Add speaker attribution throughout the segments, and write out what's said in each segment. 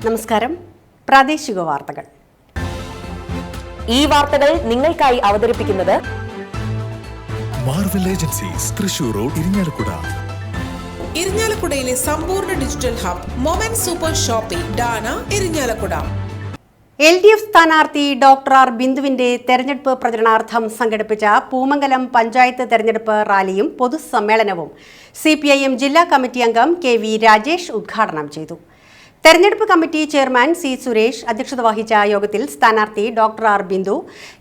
Speaker 1: നമസ്കാരം. പ്രാദേശിക വാർത്തകൾ.
Speaker 2: ഈ വാർത്തകൾ നിങ്ങൾക്കായി അവതരിപ്പിക്കുന്നത്
Speaker 3: Marvel agencies, Thrissur road, Irinjalakuda.
Speaker 4: ഇരിങ്ങാലക്കുടയിലെ സമ്പൂർണ്ണ digital hub moment super shopping ഡാന, ഇരിങ്ങാലക്കുട.
Speaker 1: LDF സ്ഥാനാർത്ഥി ഡോക്ടർ ആർ ബിന്ദുവിന്റെ തെരഞ്ഞെടുപ്പ് പ്രചരണാർത്ഥം സംഘടിപ്പിച്ച പൂമംഗലം പഞ്ചായത്ത് തെരഞ്ഞെടുപ്പ് റാലിയും പൊതുസമ്മേളനവും CPIM ജില്ലാ കമ്മിറ്റി അംഗം KV രാജേഷ് ഉദ്ഘാടനം ചെയ്തു. തെരഞ്ഞെടുപ്പ് കമ്മിറ്റി ചെയർമാൻ C സുരേഷ് അധ്യക്ഷത വഹിച്ച യോഗത്തിൽ സ്ഥാനാർത്ഥി ഡോക്ടർ ആർ ബിന്ദു,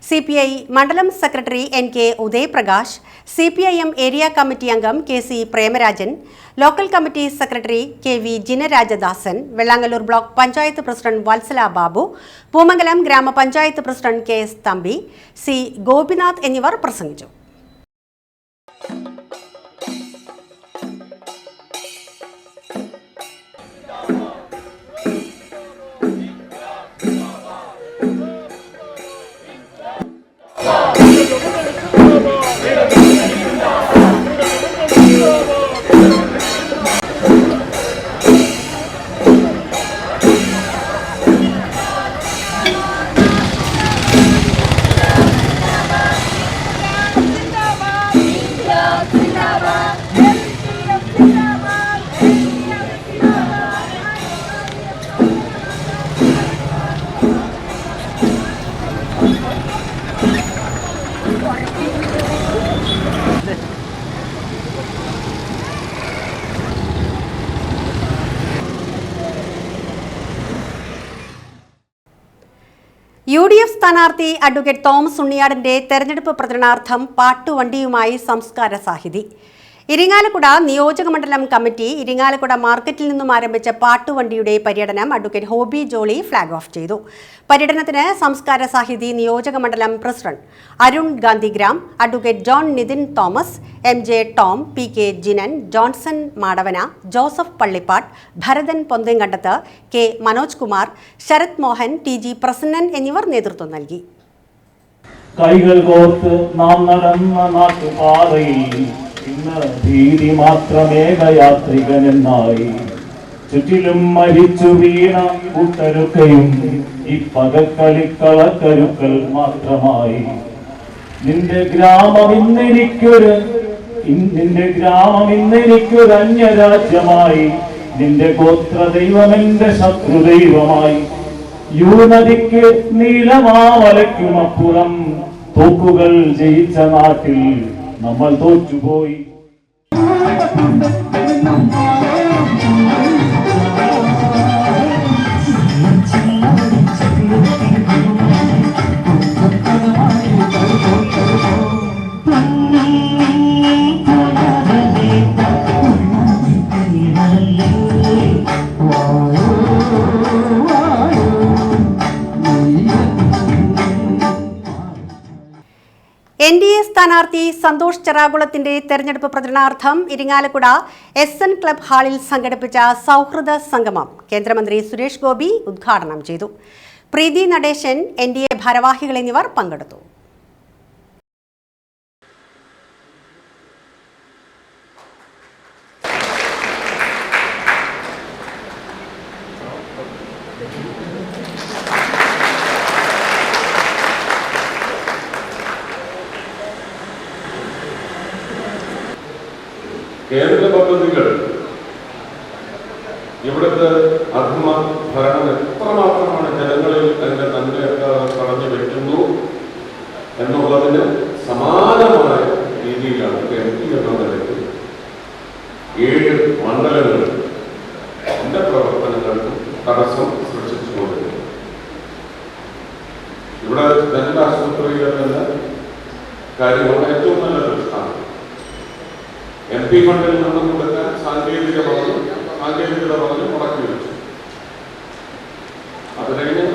Speaker 1: CPI മണ്ഡലം secretary NK Udayaprakash, CPIM area committee അംഗം KC Premarajan, local committee secretary KV Jinarajadasan, Vellangallur block panchayat president Vatsala Babu, Poomangalam ഗ്രാമപഞ്ചായത്ത് president KS Thampi, C Gopinath എന്നിവർ പ്രസംഗിച്ചു. UDF സ്ഥാനാർത്ഥി അഡ്വക്കേറ്റ് തോമസ് ഉണ്ണിയാടിന്റെ തെരഞ്ഞെടുപ്പ് പ്രചരണാർത്ഥം പാട്ടുവണ്ടിയുമായി സംസ്കാര സാഹിതി. ഇരിങ്ങാലക്കുട നിയോജകമണ്ഡലം കമ്മിറ്റി ഇരിങ്ങാലക്കുട മാർക്കറ്റിൽ നിന്നും ആരംഭിച്ച പാട്ടുവണ്ടിയുടെ പര്യടനം advocate Hobi Jolly flag off ചെയ്തു. പര്യടനത്തിന് സംസ്കാര സാഹിതി നിയോജകമണ്ഡലം president Arun Gandhigram, advocate John Nithin Thomas, MJ Tom, PK Jinan, Johnson Madavana, Joseph Pallipattu, Bharathan Ponthenkandath, K Manoj Kumar, Sarath Mohan, TG Prasannan എന്നിവർ നേതൃത്വം നൽകി.
Speaker 5: കൈകൾ കോർത്ത് നാം നടന്ന നാട്ടുപാതയിൽ ഇന്ന് ഭീതി മാത്രമേകയാത്രികനെന്നായി. ചുറ്റിലും മരിച്ചു വീണ കൂട്ടരുക്കയും ഈ പകക്കളിക്കളക്കരുക്കൾ മാത്രമായി. നിന്റെ ഗ്രാമം ഇന്നെനിക്കൊരു അന്യരാജ്യമായി. നിന്റെ ഗോത്ര ദൈവമെന്റെ ശത്രുദൈവമായി. യൂനദിക്ക് നീലമാമലയ്ക്കുമപ്പുറം തോക്കുകൾ ജയിച്ച നാട്ടിൽ നമ്മൾ തോറ്റുപോയി.
Speaker 1: NDA സ്ഥാനാർത്ഥി സന്തോഷ് ചെറാകുളത്തിന്റെ തെരഞ്ഞെടുപ്പ് പ്രചരണാർത്ഥം ഇരിങ്ങാലക്കുട SN ക്ലബ് ഹാളിൽ സംഘടിപ്പിച്ച സൗഹൃദ സംഗമം കേന്ദ്രമന്ത്രി സുരേഷ് ഗോപി ഉദ്ഘാടനം ചെയ്തു. പ്രീതി നടേശൻ, NDA ഭാരവാഹികൾ എന്നിവർ പങ്കെടുത്തു.
Speaker 6: കേന്ദ്ര പദ്ധതികൾ ഇവിടുത്തെ അധമ ഭരണം എത്രമാത്രമാണ് ജനങ്ങളിൽ അതിന്റെ നന്മയൊക്കെ പറഞ്ഞു വെക്കുന്നു എന്നുള്ളതിന് സമാനമായ രീതിയിലാണ് MP എന്ന നിലയ്ക്ക് 7 മണ്ഡലങ്ങളിൽ എന്റെ പ്രവർത്തനങ്ങൾക്കും തടസ്സം സൃഷ്ടിച്ചുകൊണ്ടിരുന്നു. ഇവിടെ ജനറൽ ആശുപത്രിയിലെ തന്നെ കാര്യമാണ് ഏറ്റവും നല്ല ദൃഷ്ടാന്തം. MP ഫണ്ടിൽ നിന്നും കൊടുക്കാൻ സാങ്കേതികത പറഞ്ഞു മുടക്കി വെച്ചു. അത് കഴിഞ്ഞ്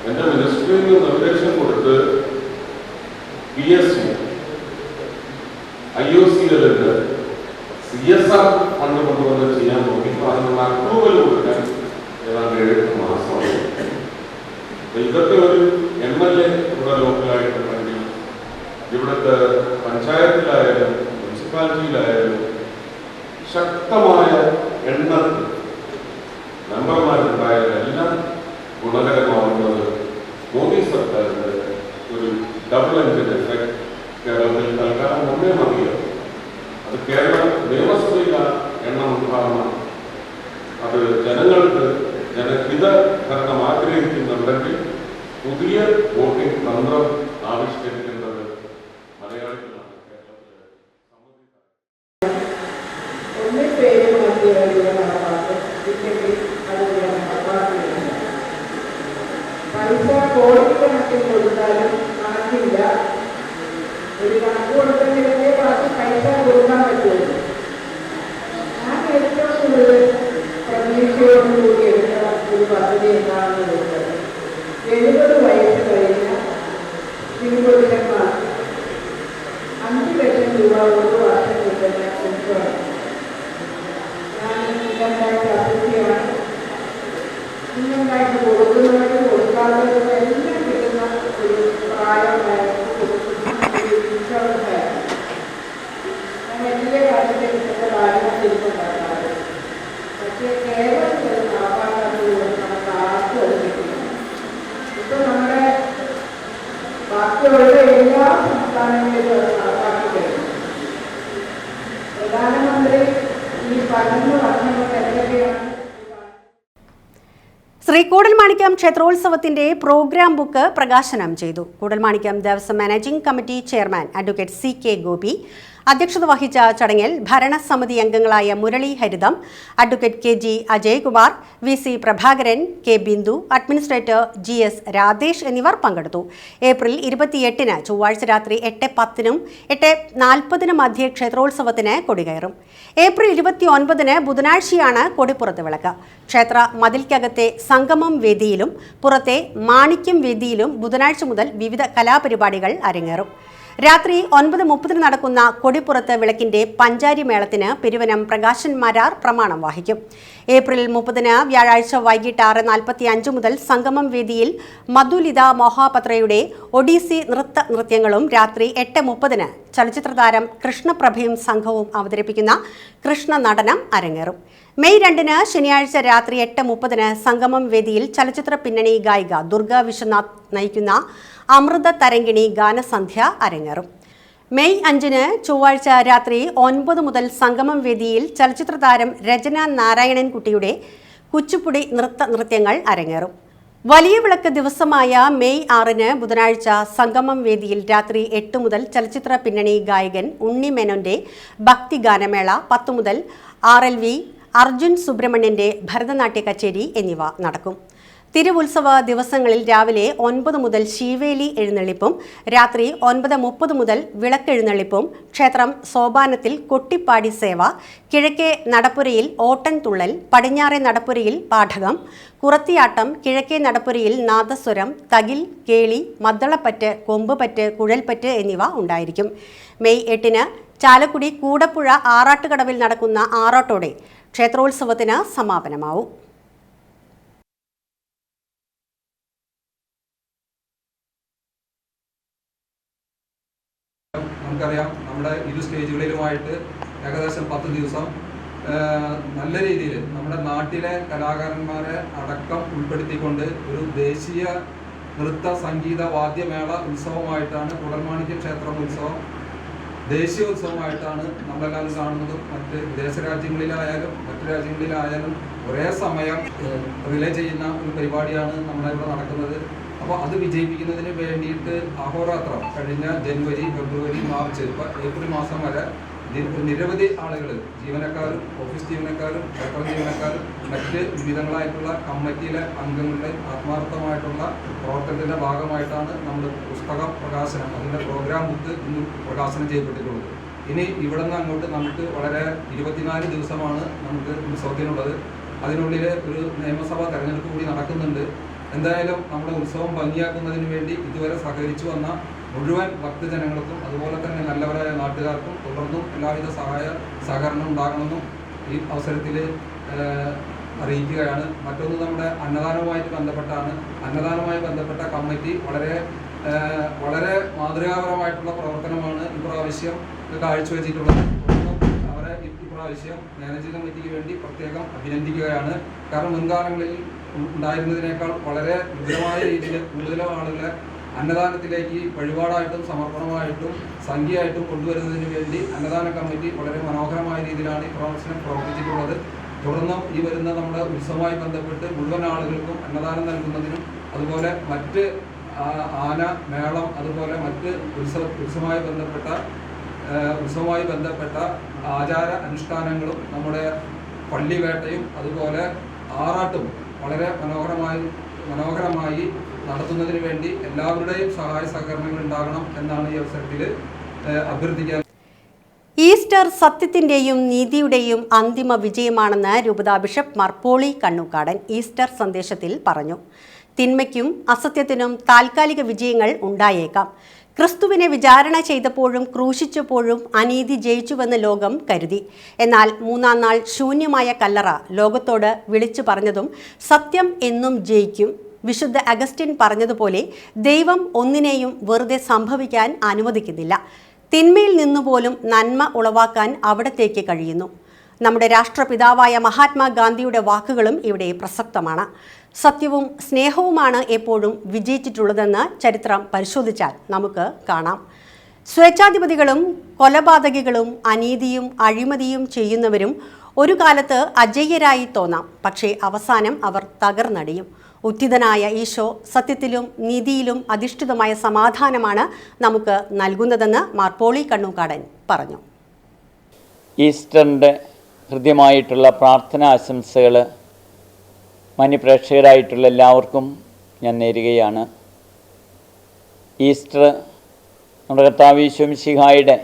Speaker 6: എന്റെ മിനിസ്ട്രിയിൽ നിന്ന് നിർദ്ദേശം കൊടുത്ത് PSC IOCLന്റെ CSR ഫണ്ട് കൊണ്ടുവന്ന് ചെയ്യാൻ നോക്കി. അതിനുള്ള അപ്രൂവൽ കൊടുക്കാൻ ഏതാണ്ട് 7 മാസമായി. ഇതൊക്കെ ഒരു MLA ഇവിടെ ലോക്കലായിട്ടുണ്ടെങ്കിൽ ഇവിടുത്തെ പഞ്ചായത്തിലായാലും മുനിസിപ്പാലിറ്റിയിലായാലും ശക്തമായ എണ്ണത്തിൽ മെമ്പർമാരുണ്ടായാലും എല്ലാം ഗുണകരമാവുന്നത് മോദി സർക്കാരിൻ്റെ ഒരു ഡബിൾ എൻജിൻ എഫക്ട് കേരളത്തിൽ തൽക്കാലം ഒന്നേ മതിയോ. അത് കേരള നിയമസഭയിലെ എണ്ണം ഉണ്ടാകണം. അത് ജനങ്ങൾക്ക് ജനഹിത ഭരണം ആഗ്രഹിക്കുന്നുണ്ടെങ്കിൽ പുതിയ വോട്ടിംഗ് തന്ത്രം ആവിഷ്കരിക്കേണ്ടത് മലയാളികളാണ്.
Speaker 7: പൈസ കോടിക്കണക്കിന് കൊടുത്താലും കണക്കില്ല. ഒരു കണക്ക് കൊടുക്കുന്നതിനെ ബാക്കി പൈസ കൊടുക്കാൻ പറ്റുള്ളൂ. ഞാൻ ഏറ്റവും കൂടുതൽ പ്രതീക്ഷയോടുകൂടി എടുത്ത ഒരു പദ്ധതി എന്താണെന്ന് വെച്ചാൽ 70 വയസ്സ് കഴിഞ്ഞ സ്ത്രീപുരുഷന്മാർക്ക് 5 ലക്ഷം രൂപ ഒരു വർഷം കിട്ടുന്ന ഇൻഷുറൻസ്. ഞാൻ ഇങ്ങനെയായിട്ട് അഭിപ്രായമാണ്. ഇങ്ങനെയായിട്ട് കൊടുക്കുന്നവരും കൊടുക്കാത്തവരും എല്ലാം കിട്ടുന്ന ഒരു പ്രായമായിരുന്നു ഇൻഷുറൻസ് ആയിരുന്നു. ഞാൻ വലിയ കാര്യത്തിൽ കിട്ടുന്ന കാര്യങ്ങൾ തിരിച്ചുണ്ടാക്കാറ്. പക്ഷേ കേരളത്തിൽ അത് നടപ്പാക്കാത്തതുകൊണ്ട് നമുക്ക് ആർക്കും അത് കിട്ടില്ല. ഇപ്പം നമ്മുടെ ബാക്കിയുള്ള എല്ലാ സംസ്ഥാനങ്ങളിലും അത് നടപ്പാക്കി കഴിഞ്ഞു. പ്രധാനമന്ത്രി ഈ 11 വർഷങ്ങൾക്ക് എന്തൊക്കെയാണ്
Speaker 1: ശ്രീ കൂടൽമാണിക്യം ക്ഷേത്രോത്സവത്തിന്റെ പ്രോഗ്രാം ബുക്ക് പ്രകാശനം ചെയ്തു. Koodalmanikyam Devaswom managing committee chairman advocate CK Gopi അധ്യക്ഷത വഹിച്ച ചടങ്ങിൽ ഭരണസമിതി അംഗങ്ങളായ Murali Haritham, advocate KG Ajaykumar, VC Prabhakaran, K Bindu, administrator GS Radhesh എന്നിവർ പങ്കെടുത്തു. ഏപ്രിൽ 28 ചൊവ്വാഴ്ച രാത്രി 8:10 8:40 മധ്യേ ക്ഷേത്രോത്സവത്തിന് കൊടികയറും. ഏപ്രിൽ 29 ബുധനാഴ്ചയാണ് കൊടിപ്പുറത്ത് വിളക്ക്. ക്ഷേത്ര മതിൽക്കകത്തെ സംഗമം വേദിയിലും പുറത്തെ മാണിക്യം വേദിയിലും ബുധനാഴ്ച മുതൽ വിവിധ കലാപരിപാടികൾ അരങ്ങേറും. രാത്രി 9:30 നടക്കുന്ന കൊടിപ്പുറത്ത് വിളക്കിന്റെ പഞ്ചാരി മേളത്തിന് പെരുവനം പ്രകാശൻ മാരാർ പ്രമാണം വഹിക്കും. ഏപ്രിൽ 30 വ്യാഴാഴ്ച വൈകിട്ട് 6:45 മുതൽ സംഗമം വേദിയിൽ മധുലിത മൊഹാപത്രയുടെ ഒഡീസി നൃത്യങ്ങളും രാത്രി 8:30 ചലച്ചിത്രതാരം കൃഷ്ണപ്രഭയും സംഘവും അവതരിപ്പിക്കുന്ന കൃഷ്ണ നടനം അരങ്ങേറും. മെയ് 2 ശനിയാഴ്ച രാത്രി 8:30 സംഗമം വേദിയിൽ ചലച്ചിത്ര പിന്നണി ഗായിക ദുർഗ വിശ്വനാഥ് നയിക്കുന്ന അമൃത തരംഗിണി ഗാനസന്ധ്യ അരങ്ങേറും. മെയ് 5 ചൊവ്വാഴ്ച രാത്രി 9 മുതൽ സംഗമം വേദിയിൽ ചലച്ചിത്ര താരം രചന നാരായണൻകുട്ടിയുടെ കുച്ചിപ്പുടി നൃത്യങ്ങൾ അരങ്ങേറും. വലിയ വിളക്ക് ദിവസമായ മെയ് 6 ബുധനാഴ്ച സംഗമം വേദിയിൽ രാത്രി 8 മുതൽ ചലച്ചിത്ര പിന്നണി ഗായകൻ ഉണ്ണി മേനോന്റെ ഭക്തിഗാനമേള, 10 മുതൽ RLV അർജുൻ സുബ്രഹ്മണ്യന്റെ ഭരതനാട്യ കച്ചേരി എന്നിവ നടക്കും. തിരുവുത്സവ ദിവസങ്ങളിൽ രാവിലെ 9 മുതൽ ശീവേലി എഴുന്നള്ളിപ്പും രാത്രി 9:30 മുതൽ വിളക്കെഴുന്നള്ളിപ്പും, ക്ഷേത്രം സോപാനത്തിൽ കൊട്ടിപ്പാടി സേവ, കിഴക്കേ നടപ്പുരയിൽ ഓട്ടൻതുള്ളൽ, പടിഞ്ഞാറേ നടപ്പുരയിൽ പാഠകം, കുറത്തിയാട്ടം, കിഴക്കേ നടപ്പുരയിൽ നാദസ്വരം, തകിൽ, കേളി, മദ്ദളപ്പറ്റ്, കൊമ്പുപറ്റ്, കുഴൽപ്പറ്റ് എന്നിവ ഉണ്ടായിരിക്കും. മെയ് 8 ചാലക്കുടി കൂടപ്പുഴ ആറാട്ടുകടവിൽ നടക്കുന്ന ആറാട്ടോടെ ക്ഷേത്രോത്സവത്തിന് സമാപനമാവും.
Speaker 8: നമുക്കറിയാം, നമ്മുടെ ഇരു സ്റ്റേജുകളിലുമായിട്ട് ഏകദേശം 10 ദിവസം നല്ല രീതിയിൽ നമ്മുടെ നാട്ടിലെ കലാകാരന്മാരെ അടക്കം ഉൾപ്പെടുത്തിക്കൊണ്ട് ഒരു ദേശീയ നൃത്ത സംഗീത വാദ്യമേള ഉത്സവമായിട്ടാണ് കൂടൽമാണിക്യം ക്ഷേത്രം ഉത്സവം ദേശീയോത്സവമായിട്ടാണ് നമ്മളെല്ലാവരും കാണുന്നതും. മറ്റ് വിദേശ രാജ്യങ്ങളിലായാലും മറ്റു രാജ്യങ്ങളിലായാലും ഒരേ സമയം റിലേ ചെയ്യുന്ന ഒരു പരിപാടിയാണ് നമ്മുടെ ഇവിടെ നടക്കുന്നത്. അപ്പോൾ അത് വിജയിപ്പിക്കുന്നതിന് വേണ്ടിയിട്ട് അഹോരാത്രം കഴിഞ്ഞ ജനുവരി, ഫെബ്രുവരി, മാർച്ച്, ഇപ്പോൾ ഏപ്രിൽ മാസം വരെ നിരവധി ആളുകൾ, ജീവനക്കാരും ഓഫീസ് ജീവനക്കാരും ക്ഷേത്ര ജീവനക്കാരും മറ്റ് വിവിധങ്ങളായിട്ടുള്ള കമ്മിറ്റിയിലെ അംഗങ്ങളുടെ ആത്മാർത്ഥമായിട്ടുള്ള പ്രവർത്തനത്തിൻ്റെ ഭാഗമായിട്ടാണ് നമ്മൾ പുസ്തകം പ്രകാശനം, അതിൻ്റെ പ്രോഗ്രാം ബുക്ക് ഇന്ന് പ്രകാശനം ചെയ്യപ്പെട്ടിട്ടുള്ളത്. ഇനി ഇവിടെ നിന്ന് അങ്ങോട്ട് നമുക്ക് വളരെ 24 ദിവസമാണ് നമുക്ക് ഉത്സവത്തിനുള്ളത്. അതിനുള്ളിൽ ഒരു നിയമസഭാ തെരഞ്ഞെടുപ്പ് കൂടി നടക്കുന്നുണ്ട്. എന്തായാലും നമ്മുടെ ഉത്സവം ഭംഗിയാക്കുന്നതിന് വേണ്ടി ഇതുവരെ സഹകരിച്ചു വന്ന മുഴുവൻ ഭക്തജനങ്ങൾക്കും അതുപോലെ തന്നെ നല്ലവരായ നാട്ടുകാർക്കും തുടർന്നും എല്ലാവിധ സഹകരണം ഉണ്ടാകണമെന്നും ഈ അവസരത്തിൽ അറിയിക്കുകയാണ്. മറ്റൊന്ന് നമ്മുടെ അന്നദാനവുമായിട്ട് ബന്ധപ്പെട്ടാണ്. അന്നദാനവുമായി ബന്ധപ്പെട്ട കമ്മിറ്റി വളരെ മാതൃകാപരമായിട്ടുള്ള പ്രവർത്തനമാണ് ഇപ്രാവശ്യം കാഴ്ചവെച്ചിട്ടുള്ളത്. അവരെ ഇപ്രാവശ്യം മാനേജിംഗ് കമ്മിറ്റിക്ക് വേണ്ടി പ്രത്യേകം അഭിനന്ദിക്കുകയാണ്. കാരണം മുൻകാലങ്ങളിൽ ഉണ്ടായിരുന്നതിനേക്കാൾ വളരെ വിപുലമായ രീതിയിൽ കൂടുതൽ ആളുകളെ അന്നദാനത്തിലേക്ക് വഴിപാടായിട്ടും സമർപ്പണമായിട്ടും സംഖ്യയായിട്ടും കൊണ്ടുവരുന്നതിന് വേണ്ടി അന്നദാന കമ്മിറ്റി വളരെ മനോഹരമായ രീതിയിലാണ് ഈ പ്രവർത്തനം പ്രവർത്തിച്ചിട്ടുള്ളത്. തുടർന്നും ഈ വരുന്ന നമ്മുടെ ഉത്സവവുമായി ബന്ധപ്പെട്ട് മുഴുവൻ ആളുകൾക്കും അന്നദാനം നൽകുന്നതിനും അതുപോലെ മറ്റ് ആന മേളം അതുപോലെ മറ്റ് ഉത്സവവുമായി ബന്ധപ്പെട്ട ആചാര അനുഷ്ഠാനങ്ങളും നമ്മുടെ പള്ളിവേട്ടയും അതുപോലെ ആറാട്ടും വളരെ മനോഹരമായി നടത്തുന്നതിന് വേണ്ടി എല്ലാവരുടെയും സഹായ സഹകരണങ്ങൾ ഉണ്ടാകണം എന്നാണ് ഈ അവസരത്തിൽ അഭ്യർത്ഥിക്കാൻ.
Speaker 1: ഈസ്റ്റർ സത്യത്തിന്റെയും നീതിയുടെയും അന്തിമ വിജയമാണെന്ന് രൂപതാ ബിഷപ്പ് മാർ പോളി കണ്ണൂക്കാടൻ ഈസ്റ്റർ സന്ദേശത്തിൽ പറഞ്ഞു. തിന്മയ്ക്കും അസത്യത്തിനും താൽക്കാലിക വിജയങ്ങൾ ഉണ്ടായേക്കാം. ക്രിസ്തുവിനെ വിചാരണ ചെയ്തപ്പോഴും ക്രൂശിച്ചപ്പോഴും അനീതി ജയിച്ചുവെന്ന് ലോകം കരുതി. എന്നാൽ മൂന്നാം നാൾ ശൂന്യമായ കല്ലറ ലോകത്തോട് വിളിച്ചു പറഞ്ഞതും സത്യം എന്നും ജയിക്കും. വിശുദ്ധ അഗസ്റ്റിൻ പറഞ്ഞതുപോലെ ദൈവം ഒന്നിനെയും വെറുതെ സംഭവിക്കാൻ അനുവദിക്കുന്നില്ല. തിന്മയിൽ നിന്നുപോലും നന്മ ഉളവാക്കാൻ അവിടത്തേക്ക് കഴിയുന്നു. നമ്മുടെ രാഷ്ട്രപിതാവായ മഹാത്മാഗാന്ധിയുടെ വാക്കുകളും ഇവിടെ പ്രസക്തമാണ്. സത്യവും സ്നേഹവുമാണ് എപ്പോഴും വിജയിച്ചിട്ടുള്ളതെന്ന് ചരിത്രം പരിശോധിച്ചാൽ നമുക്ക് കാണാം. സ്വേച്ഛാധിപതികളും കൊലപാതകികളും അനീതിയും അഴിമതിയും ചെയ്യുന്നവരും ഒരു കാലത്ത് അജയ്യരായി തോന്നാം. പക്ഷേ അവസാനം അവർ തകർന്നടിയും. ഉദ്ധിതനായ ഈശോ സത്യത്തിലും നീതിയിലും അധിഷ്ഠിതമായ സമാധാനമാണ് നമുക്ക് നൽകുന്നതെന്ന് മാർ പോളി കണ്ണൂക്കാടൻ പറഞ്ഞു.
Speaker 9: ഈസ്റ്ററിൻ്റെ ഹൃദ്യമായിട്ടുള്ള പ്രാർത്ഥനാ ആശംസകൾ മാന്യപ്രേക്ഷകരായിട്ടുള്ള എല്ലാവർക്കും ഞാൻ നേരുകയാണ്. ഈസ്റ്റർ നമ്മുടെ കർത്താവ് യേശു മിശിഹായുടെ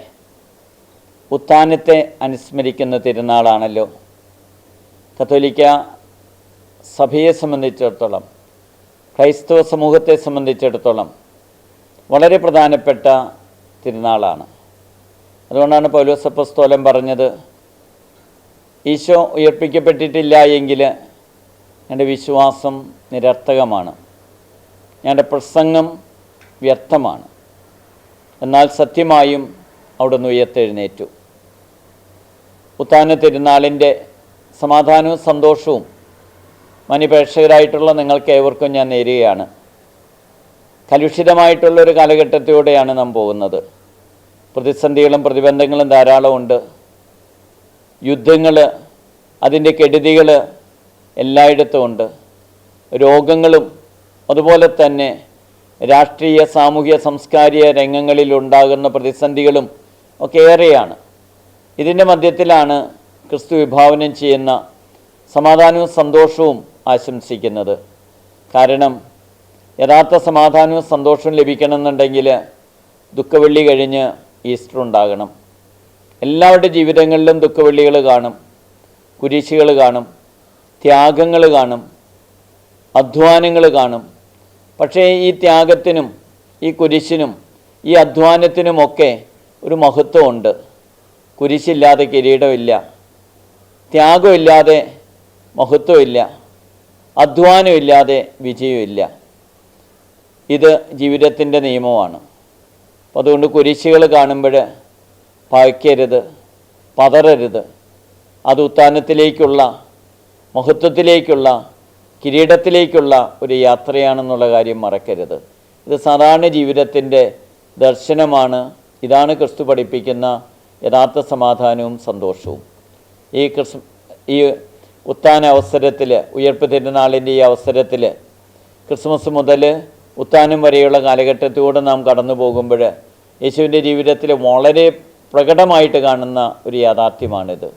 Speaker 9: ഉത്ഥാനത്തെ അനുസ്മരിക്കുന്ന തിരുനാളാണല്ലോ. കത്തോലിക്ക സഭയെ സംബന്ധിച്ചിടത്തോളം, ക്രൈസ്തവ സമൂഹത്തെ സംബന്ധിച്ചിടത്തോളം വളരെ പ്രധാനപ്പെട്ട തിരുനാളാണ്. അതുകൊണ്ടാണ് പൗലോസ് അപ്പോസ്തലൻ പറഞ്ഞത്, ഈശോ ഉയർപ്പിക്കപ്പെട്ടിട്ടില്ല എങ്കിൽ എൻ്റെ വിശ്വാസം നിരർത്ഥകമാണ്, എൻ്റെ പ്രസംഗം വ്യർത്ഥമാണ്. എന്നാൽ സത്യമായും അവിടുന്ന് ഉയർത്തെഴുന്നേറ്റു. ഉത്ഥാന തിരുനാളിൻ്റെ സമാധാനവും സന്തോഷവും മാന്യപ്രേക്ഷകരായിട്ടുള്ള നിങ്ങൾക്ക് ഏവർക്കും ഞാൻ നേരുകയാണ്. കലുഷിതമായിട്ടുള്ളൊരു കാലഘട്ടത്തിലൂടെയാണ് നാം പോകുന്നത്. പ്രതിസന്ധികളും പ്രതിബന്ധങ്ങളും ധാരാളമുണ്ട്. യുദ്ധങ്ങൾ, അതിൻ്റെ കെടുതികൾ എല്ലായിടത്തും ഉണ്ട്. രോഗങ്ങളും അതുപോലെ തന്നെ രാഷ്ട്രീയ സാമൂഹ്യ സാംസ്കാരിക രംഗങ്ങളിൽ ഉണ്ടാകുന്ന പ്രതിസന്ധികളും ഒക്കെ ഏറെയാണ്. ഇതിൻ്റെ മധ്യത്തിലാണ് ക്രിസ്തു വിഭാവനം ചെയ്യുന്ന സമാധാനവും സന്തോഷവും ആശംസിക്കുന്നത്. കാരണം യഥാർത്ഥ സമാധാനവും സന്തോഷവും ലഭിക്കണമെന്നുണ്ടെങ്കിൽ ദുഃഖവെള്ളി കഴിഞ്ഞ് ഈസ്റ്റർ ഉണ്ടാകണം. എല്ലാവരുടെ ജീവിതങ്ങളിലും ദുഃഖവെള്ളികൾ കാണും, കുരിശുകൾ കാണും, ത്യാഗങ്ങൾ കാണും, അധ്വാനങ്ങൾ കാണും. പക്ഷേ ഈ ത്യാഗത്തിനും ഈ കുരിശിനും ഈ അധ്വാനത്തിനുമൊക്കെ ഒരു മഹത്വമുണ്ട്. കുരിശില്ലാതെ കിരീടമില്ല, ത്യാഗമില്ലാതെ മഹത്വമില്ല, അധ്വാനമില്ലാതെ വിജയമില്ല. ഇത് ജീവിതത്തിൻ്റെ നിയമമാണ്. അപ്പോൾ അതുകൊണ്ട് കുരിശുകൾ കാണുമ്പോൾ ഭയക്കരുത്, പതറരുത്. അത് ഉത്ഥാനത്തിലേക്കുള്ള, മഹത്വത്തിലേക്കുള്ള, കിരീടത്തിലേക്കുള്ള ഒരു യാത്രയാണെന്നുള്ള കാര്യം മറക്കരുത്. ഇത് സാധാരണ ജീവിതത്തിൻ്റെ ദർശനമാണ്. ഇതാണ് ക്രിസ്തു പഠിപ്പിക്കുന്ന യഥാർത്ഥ സമാധാനവും സന്തോഷവും. ഈ ഉത്ഥാന അവസരത്തിൽ, ഉയർപ്പ് തിരുനാളിൻ്റെ ഈ അവസരത്തിൽ, ക്രിസ്മസ് മുതൽ ഉത്ഥാനം വരെയുള്ള കാലഘട്ടത്തിലൂടെ നാം കടന്നു പോകുമ്പോൾ യേശുവിൻ്റെ ജീവിതത്തിൽ വളരെ പ്രകടമായിട്ട് കാണുന്ന ഒരു യാഥാർത്ഥ്യമാണിത്.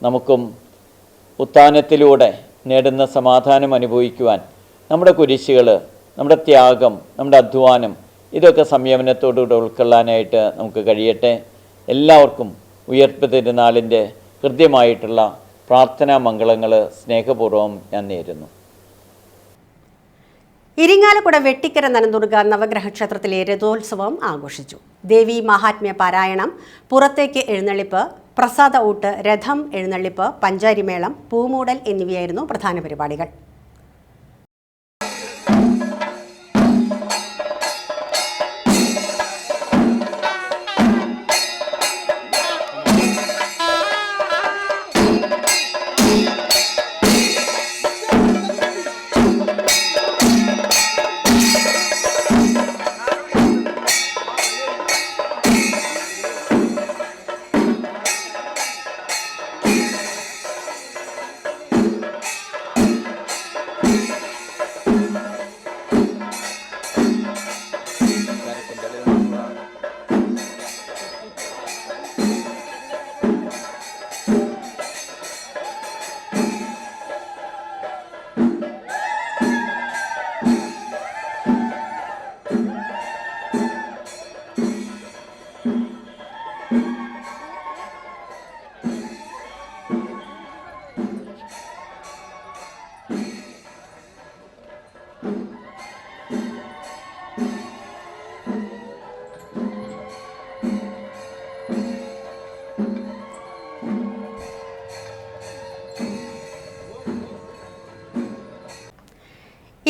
Speaker 9: നമുക്കും ഉത്ഥാനത്തിലൂടെ നേടുന്ന സമാധാനം അനുഭവിക്കുവാൻ നമ്മുടെ കുരിശുകൾ, നമ്മുടെ ത്യാഗം, നമ്മുടെ അധ്വാനം, ഇതൊക്കെ സംയമനത്തോടുകൂടെ ഉൾക്കൊള്ളാനായിട്ട് നമുക്ക് കഴിയട്ടെ. എല്ലാവർക്കും ഉയർപ്പ് തിരുനാളിൻ്റെ ഹൃദ്യമായിട്ടുള്ള പ്രാർത്ഥനാ മംഗളങ്ങൾ സ്നേഹപൂർവ്വം ഞാൻ നേരുന്നു.
Speaker 1: ഇരിങ്ങാലക്കുട വെട്ടിക്കര നനന്തുർഗ നവഗ്രഹ ക്ഷേത്രത്തിലെ രഥോത്സവം ആഘോഷിച്ചു. ദേവി മഹാത്മ്യ പാരായണം, പുറത്തേക്ക് എഴുന്നള്ളിപ്പ്, പ്രസാദ ഊട്ട്, രഥം എഴുന്നള്ളിപ്പ്, പഞ്ചാരിമേളം, പൂമൂടൽ എന്നിവയായിരുന്നു പ്രധാന പരിപാടികൾ.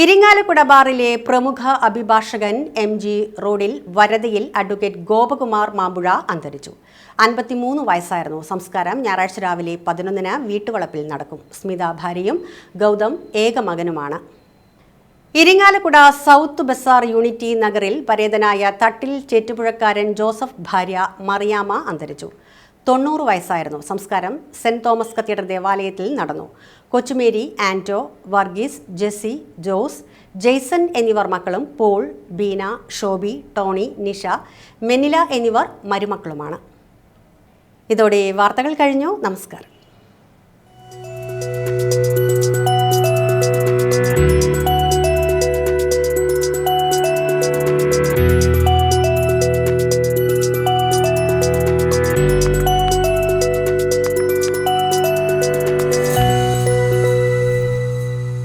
Speaker 1: ഇരിങ്ങാലക്കുട ബാറിലെ പ്രമുഖ അഭിഭാഷകൻ MG റോഡിൽ വരദയിൽ അഡ്വക്കേറ്റ് ഗോപകുമാർ മാമ്പുഴ അന്തരിച്ചു. 53 വയസ്സായിരുന്നു. സംസ്കാരം ഞായറാഴ്ച രാവിലെ 11-ന് വീട്ടുവളപ്പിൽ നടക്കും. സ്മിത ഭാര്യയും ഗൗതം ഏക മകനുമാണ്. ഇരിങ്ങാലക്കുട സൗത്ത് ബസാർ യൂണിറ്റി നഗറിൽ പരേതനായ തട്ടിൽ ചേറ്റുപുഴക്കാരൻ ജോസഫ് ഭാര്യ മറിയാമ്മ അന്തരിച്ചു. 90 വയസ്സായിരുന്നു. സംസ്കാരം സെന്റ് തോമസ് കത്തീഡ്രൽ ദേവാലയത്തിൽ നടന്നു. കൊച്ചുമേരി, ആന്റോ, വർഗീസ്, ജെസ്സി, ജോസ്, ജെയ്സൺ എന്നിവർ മക്കളും പോൾ, ബീന, ഷോബി, ടോണി, നിഷ, മെനില എന്നിവർ മരുമക്കളുമാണ്. ഇതോടെ വാർത്തകൾ കഴിഞ്ഞു. നമസ്കാരം.